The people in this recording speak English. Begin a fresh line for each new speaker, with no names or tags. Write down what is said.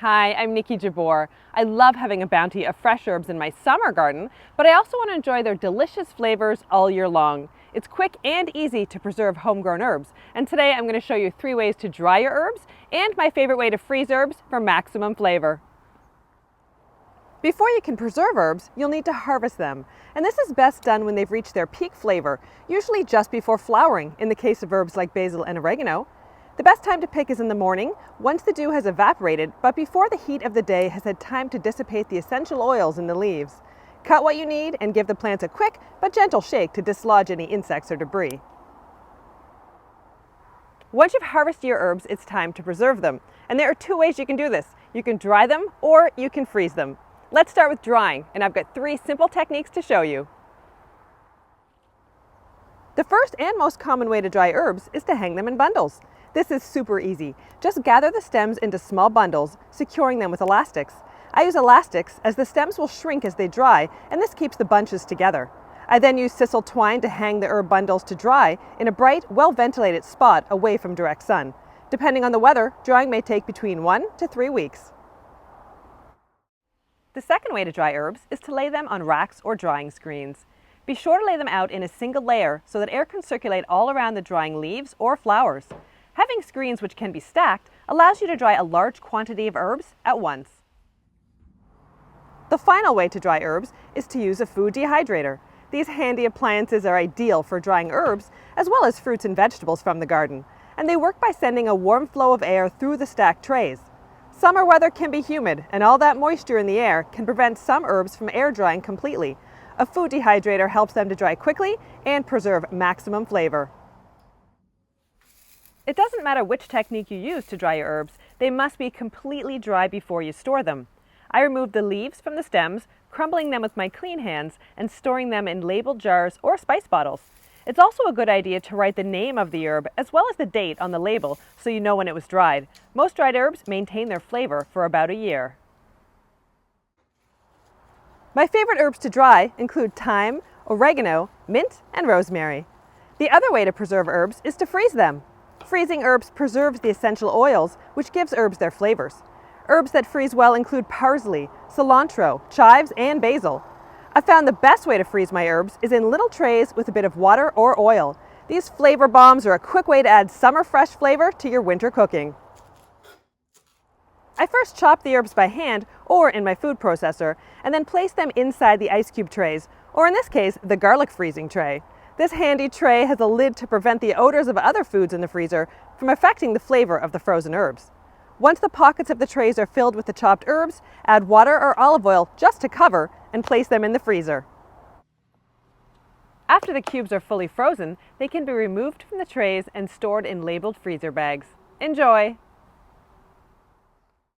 Hi, I'm Nikki Jabor. I love having a bounty of fresh herbs in my summer garden, but I also want to enjoy their delicious flavors all year long. It's quick and easy to preserve homegrown herbs, and today I'm going to show you 3 ways to dry your herbs and my favorite way to freeze herbs for maximum flavor. Before you can preserve herbs, you'll need to harvest them, and this is best done when they've reached their peak flavor, usually just before flowering in the case of herbs like basil and oregano. The best time to pick is in the morning, once the dew has evaporated, but before the heat of the day has had time to dissipate the essential oils in the leaves. Cut what you need and give the plants a quick but gentle shake to dislodge any insects or debris. Once you've harvested your herbs, it's time to preserve them. And there are 2 ways you can do this. You can dry them or you can freeze them. Let's start with drying, and I've got 3 simple techniques to show you. The first and most common way to dry herbs is to hang them in bundles. This is super easy. Just gather the stems into small bundles, securing them with elastics. I use elastics as the stems will shrink as they dry, and this keeps the bunches together. I then use sisal twine to hang the herb bundles to dry in a bright, well-ventilated spot away from direct sun. Depending on the weather, drying may take between 1 to 3 weeks. The second way to dry herbs is to lay them on racks or drying screens. Be sure to lay them out in a single layer so that air can circulate all around the drying leaves or flowers. Having screens which can be stacked allows you to dry a large quantity of herbs at once. The final way to dry herbs is to use a food dehydrator. These handy appliances are ideal for drying herbs as well as fruits and vegetables from the garden, and they work by sending a warm flow of air through the stacked trays. Summer weather can be humid, and all that moisture in the air can prevent some herbs from air drying completely. A food dehydrator helps them to dry quickly and preserve maximum flavor. It doesn't matter which technique you use to dry your herbs, they must be completely dry before you store them. I remove the leaves from the stems, crumbling them with my clean hands and storing them in labeled jars or spice bottles. It's also a good idea to write the name of the herb as well as the date on the label so you know when it was dried. Most dried herbs maintain their flavor for about a year. My favorite herbs to dry include thyme, oregano, mint, and rosemary. The other way to preserve herbs is to freeze them. Freezing herbs preserves the essential oils, which gives herbs their flavors. Herbs that freeze well include parsley, cilantro, chives, and basil. I found the best way to freeze my herbs is in little trays with a bit of water or oil. These flavor bombs are a quick way to add summer fresh flavor to your winter cooking. I first chop the herbs by hand or in my food processor, and then place them inside the ice cube trays, or in this case, the garlic freezing tray. This handy tray has a lid to prevent the odors of other foods in the freezer from affecting the flavor of the frozen herbs. Once the pockets of the trays are filled with the chopped herbs, add water or olive oil just to cover and place them in the freezer. After the cubes are fully frozen, they can be removed from the trays and stored in labeled freezer bags. Enjoy!